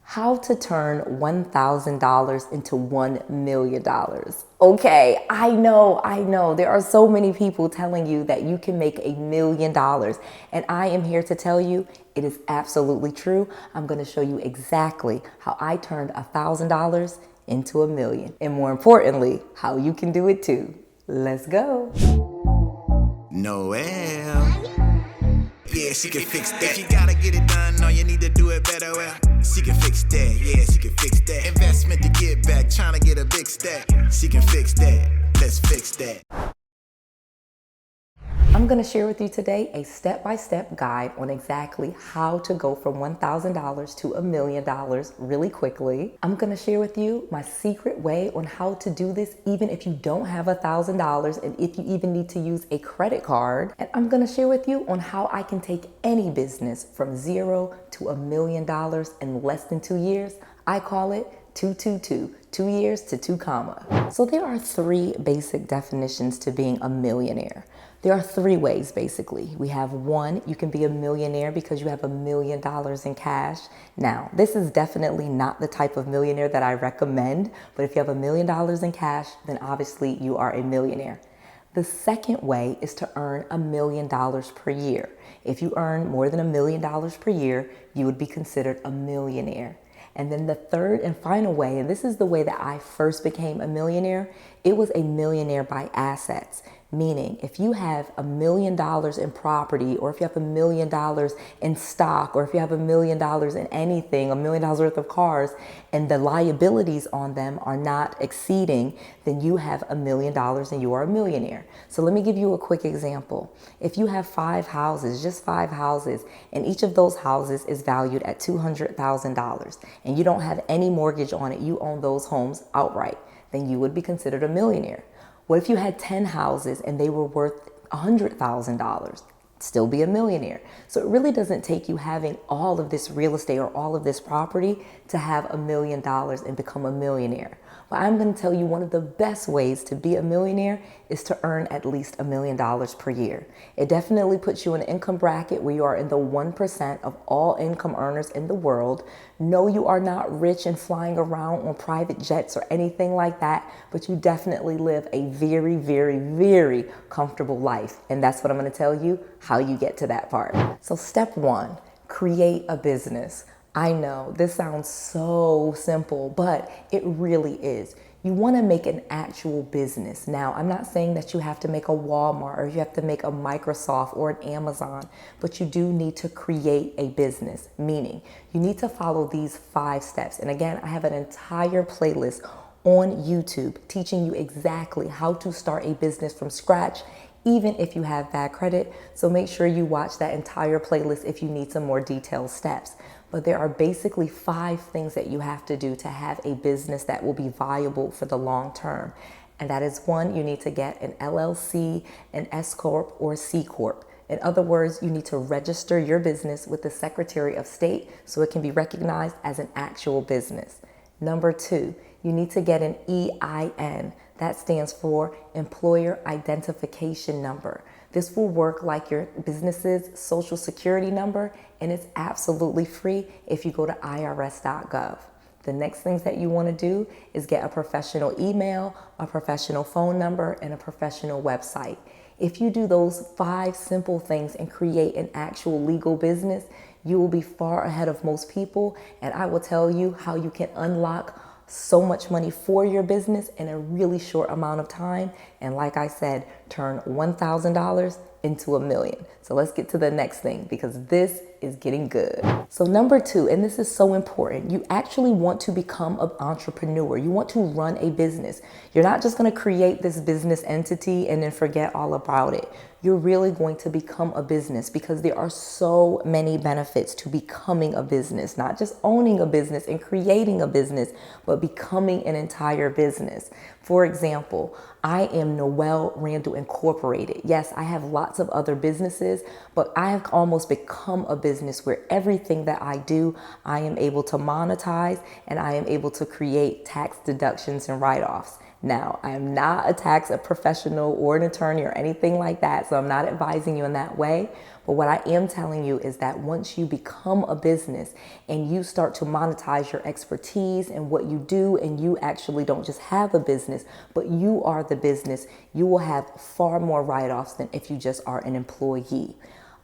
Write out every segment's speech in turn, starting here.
How to turn $1,000 into $1 million. Okay, I know. There are so many people telling you that you can make $1 million. And I am here to tell you it is absolutely true. I'm going to show you exactly how I turned $1,000 into $1 million. And more importantly, how you can do it too. Let's go. Noel. Yeah, she can fix that. If you gotta get it done, no, you need to do it better. Well, she can fix that. Yeah, she can fix that. Investment to get back, trying to get a big stack. She can fix that. Let's fix that. I'm going to share with you today a step-by-step guide on exactly how to go from $1,000 to $1 million really quickly. I'm going to share with you my secret way on how to do this even if you don't have $1,000 and if you even need to use a credit card. And I'm going to share with you on how I can take any business from 0 to $1 million in less than 2 years. I call it 222, 2 years to 2 comma. So there are 3 basic definitions to being a millionaire. There are 3 ways basically. We have 1, you can be a millionaire because you have $1 million in cash. Now, this is definitely not the type of millionaire that I recommend, but if you have $1 million in cash, then obviously you are a millionaire. The second way is to earn $1 million per year. If you earn more than $1 million per year, you would be considered a millionaire. And then the third and final way, and this is the way that I first became a millionaire, it was a millionaire by assets. Meaning, if you have $1 million in property, or if you have $1 million in stock, or if you have $1 million in anything, $1 million worth of cars, and the liabilities on them are not exceeding, then you have $1 million and you are a millionaire. So let me give you a quick example. If you have 5 houses, just 5 houses, and each of those houses is valued at $200,000, and you don't have any mortgage on it, you own those homes outright, then you would be considered a millionaire. What if you had 10 houses and they were worth $100,000? Still be a millionaire. So it really doesn't take you having all of this real estate or all of this property to have $1 million and become a millionaire. But I'm going to tell you one of the best ways to be a millionaire is to earn at least $1 million per year. It definitely puts you in an income bracket where you are in the 1% of all income earners in the world. No, you are not rich and flying around on private jets or anything like that, but you definitely live a very, very, very comfortable life. And that's what I'm going to tell you how you get to that part. So step 1, create a business. I know this sounds so simple, but it really is. You want to make an actual business. Now, I'm not saying that you have to make a Walmart or you have to make a Microsoft or an Amazon, but you do need to create a business, meaning you need to follow these 5 steps. And again, I have an entire playlist on YouTube teaching you exactly how to start a business from scratch, even if you have bad credit. So make sure you watch that entire playlist if you need some more detailed steps. But there are basically 5 things that you have to do to have a business that will be viable for the long term. And that is 1, you need to get an LLC, an S Corp, or C Corp. In other words, you need to register your business with the Secretary of State so it can be recognized as an actual business. Number 2, you need to get an EIN. That stands for Employer Identification Number. This will work like your business's social security number, and it's absolutely free if you go to irs.gov. The next things that you want to do is get a professional email, a professional phone number, and a professional website. If you do those 5 simple things and create an actual legal business, you will be far ahead of most people, and I will tell you how you can unlock so much money for your business in a really short amount of time. And like I said, turn $1,000 into $1 million. So let's get to the next thing because this is getting good. So number 2, and this is so important, you actually want to become an entrepreneur. You want to run a business. You're not just going to create this business entity and then forget all about it. You're really going to become a business because there are so many benefits to becoming a business, not just owning a business and creating a business, but becoming an entire business. For example, I am Noel Randall Incorporated. Yes, I have lots of other businesses, but I have almost become a business where everything that I do, I am able to monetize and I am able to create tax deductions and write-offs. Now, I'm not a tax professional or an attorney or anything like that, so I'm not advising you in that way. But what I am telling you is that once you become a business and you start to monetize your expertise and what you do, and you actually don't just have a business, but you are the business, you will have far more write-offs than if you just are an employee.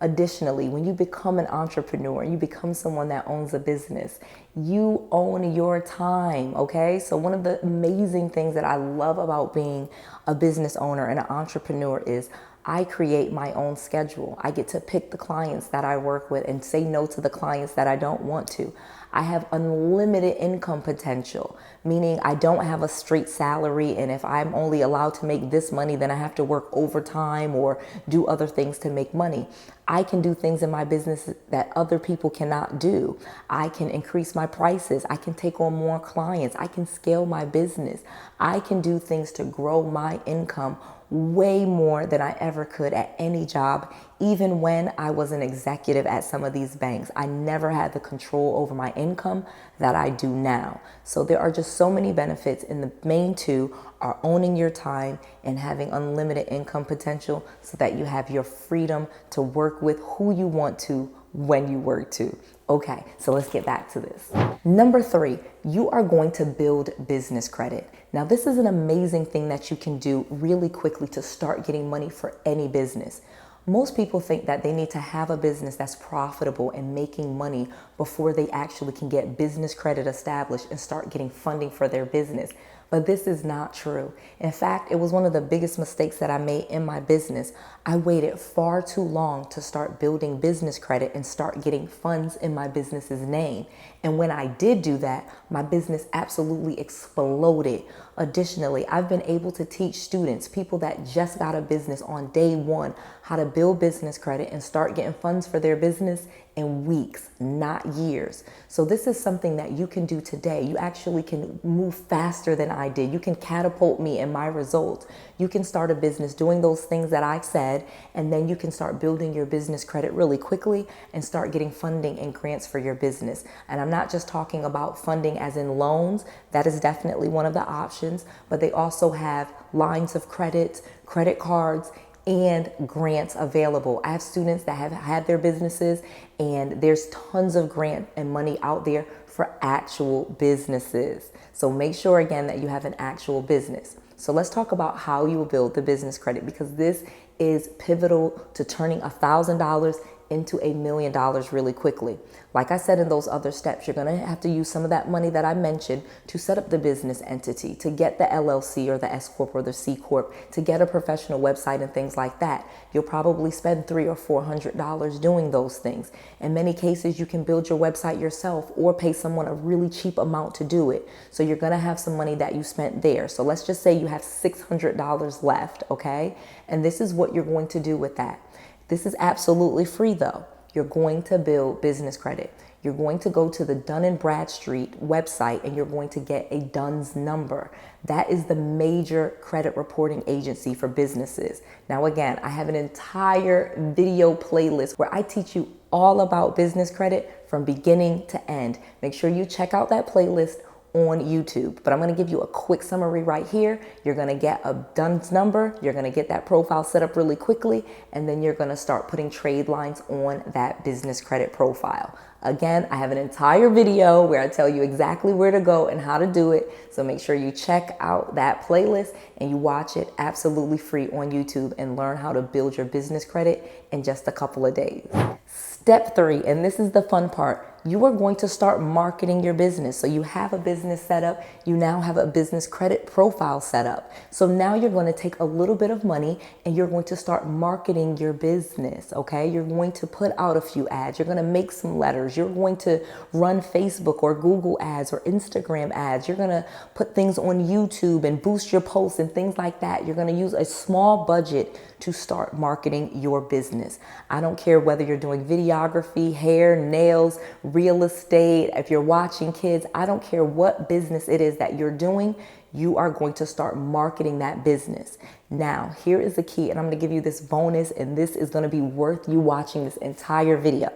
Additionally, when you become an entrepreneur, you become someone that owns a business, you own your time, okay? So one of the amazing things that I love about being a business owner and an entrepreneur is I create my own schedule. I get to pick the clients that I work with and say no to the clients that I don't want to. I have unlimited income potential, meaning I don't have a straight salary, and if I'm only allowed to make this money, then I have to work overtime or do other things to make money. I can do things in my business that other people cannot do. I can increase my prices. I can take on more clients. I can scale my business. I can do things to grow my income way more than I ever could at any job. Even when I was an executive at some of these banks, I never had the control over my income that I do now. So there are just so many benefits, and the main two are owning your time and having unlimited income potential so that you have your freedom to work with who you want to when you work to. Okay, so let's get back to this. Number 3, you are going to build business credit. Now, this is an amazing thing that you can do really quickly to start getting money for any business. Most people think that they need to have a business that's profitable and making money before they actually can get business credit established and start getting funding for their business. But this is not true. In fact, it was one of the biggest mistakes that I made in my business. I waited far too long to start building business credit and start getting funds in my business's name. And when I did do that, my business absolutely exploded. Additionally, I've been able to teach students, people that just got a business on day one, how to build business credit and start getting funds for their business in weeks, not years. So this is something that you can do today. You actually can move faster than I did. You can catapult me in my results. You can start a business doing those things that I said, and then you can start building your business credit really quickly and start getting funding and grants for your business. And I'm not just talking about funding as in loans. That is definitely one of the options, but they also have lines of credit, credit cards, and grants available. I have students that have had their businesses, and there's tons of grant and money out there for actual businesses. So make sure again that you have an actual business. So let's talk about how you will build the business credit, because this is pivotal to turning $1,000 into $1 million really quickly. Like I said in those other steps, you're going to have to use some of that money that I mentioned to set up the business entity, to get the LLC or the S Corp or the C Corp, to get a professional website and things like that. You'll probably spend $300 or $400 doing those things. In many cases, you can build your website yourself or pay someone a really cheap amount to do it. So you're going to have some money that you spent there. So let's just say you have $600 left, okay? And this is what you're going to do with that. This is absolutely free though. You're going to build business credit. You're going to go to the Dun & Bradstreet website and you're going to get a DUNS number. That is the major credit reporting agency for businesses. Now again, I have an entire video playlist where I teach you all about business credit from beginning to end. Make sure you check out that playlist on YouTube. But I'm going to give you a quick summary right here. You're going to get a DUNS number. You're going to get that profile set up really quickly. And then you're going to start putting trade lines on that business credit profile. Again, I have an entire video where I tell you exactly where to go and how to do it. So make sure you check out that playlist and you watch it absolutely free on YouTube and learn how to build your business credit in just a couple of days. Step 3, and this is the fun part. You are going to start marketing your business. So you have a business set up. You now have a business credit profile set up. So now you're going to take a little bit of money and you're going to start marketing your business, okay? You're going to put out a few ads. You're going to make some letters. You're going to run Facebook or Google ads or Instagram ads. You're going to put things on YouTube and boost your posts and things like that. You're going to use a small budget to start marketing your business. I don't care whether you're doing videography, hair, nails, real estate, if you're watching kids, I don't care what business it is that you're doing, you are going to start marketing that business. Now, here is the key, and I'm going to give you this bonus, and this is going to be worth you watching this entire video.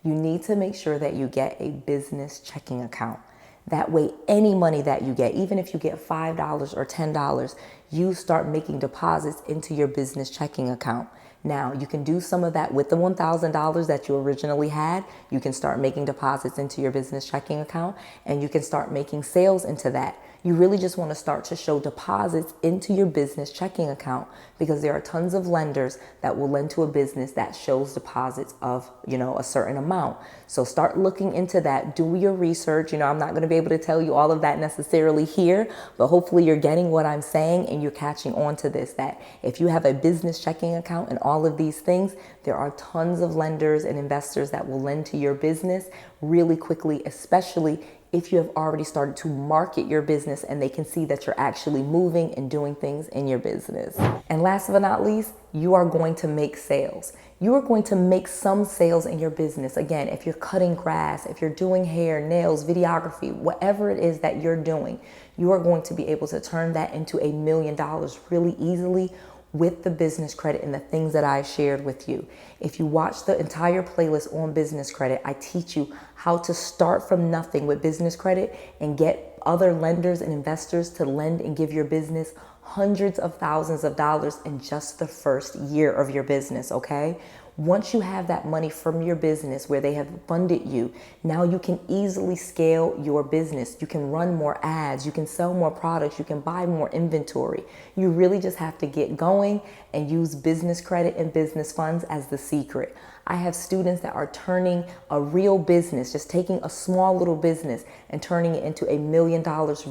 You need to make sure that you get a business checking account. That way, any money that you get, even if you get $5 or $10, you start making deposits into your business checking account. Now, you can do some of that with the $1,000 that you originally had. You can start making deposits into your business checking account, and you can start making sales into that. You really just want to start to show deposits into your business checking account, because there are tons of lenders that will lend to a business that shows deposits of, a certain amount. So start looking into that. Do your research. I'm not going to be able to tell you all of that necessarily here, but hopefully you're getting what I'm saying and you're catching on to this, that if you have a business checking account and all of these things, there are tons of lenders and investors that will lend to your business really quickly, especially if you have already started to market your business and they can see that you're actually moving and doing things in your business. And last but not least, you are going to make sales. You are going to make some sales in your business. Again, if you're cutting grass, if you're doing hair, nails, videography, whatever it is that you're doing, you are going to be able to turn that into $1 million really easily with the business credit and the things that I shared with you. If you watch the entire playlist on business credit, I teach you how to start from nothing with business credit and get other lenders and investors to lend and give your business hundreds of thousands of dollars in just the first year of your business, okay? Once you have that money from your business where they have funded you, now you can easily scale your business. You can run more ads, you can sell more products, you can buy more inventory. You really just have to get going and use business credit and business funds as the secret. I have students that are turning a real business, just taking a small little business and turning it into $1 million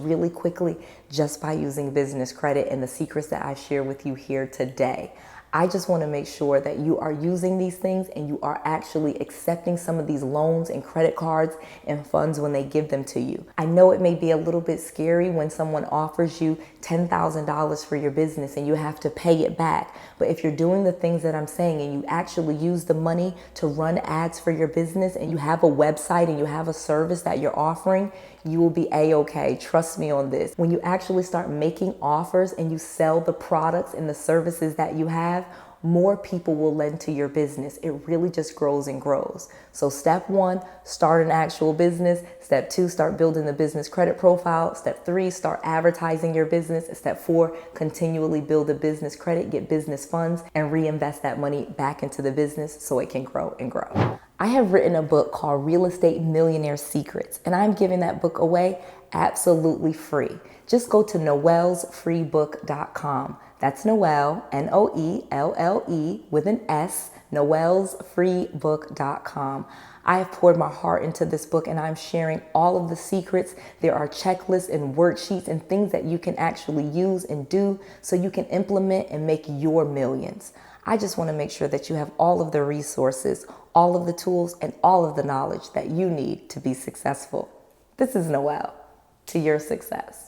really quickly just by using business credit and the secrets that I share with you here today. I just want to make sure that you are using these things and you are actually accepting some of these loans and credit cards and funds when they give them to you. I know it may be a little bit scary when someone offers you $10,000 for your business and you have to pay it back. But if you're doing the things that I'm saying and you actually use the money to run ads for your business and you have a website and you have a service that you're offering, you will be a-okay. Trust me on this. When you actually start making offers and you sell the products and the services that you have, more people will lend to your business. It really just grows and grows. So step 1, start an actual business. Step 2, start building the business credit profile. Step 3, start advertising your business. Step 4, continually build a business credit, get business funds, and reinvest that money back into the business so it can grow and grow. I have written a book called Real Estate Millionaire Secrets, and I'm giving that book away absolutely free. Just go to noellsfreebook.com. That's Noelle, Noelle with an S, noellsfreebook.com. I have poured my heart into this book and I'm sharing all of the secrets. There are checklists and worksheets and things that you can actually use and do so you can implement and make your millions. I just want to make sure that you have all of the resources, all of the tools, and all of the knowledge that you need to be successful. This is Noelle, to your success.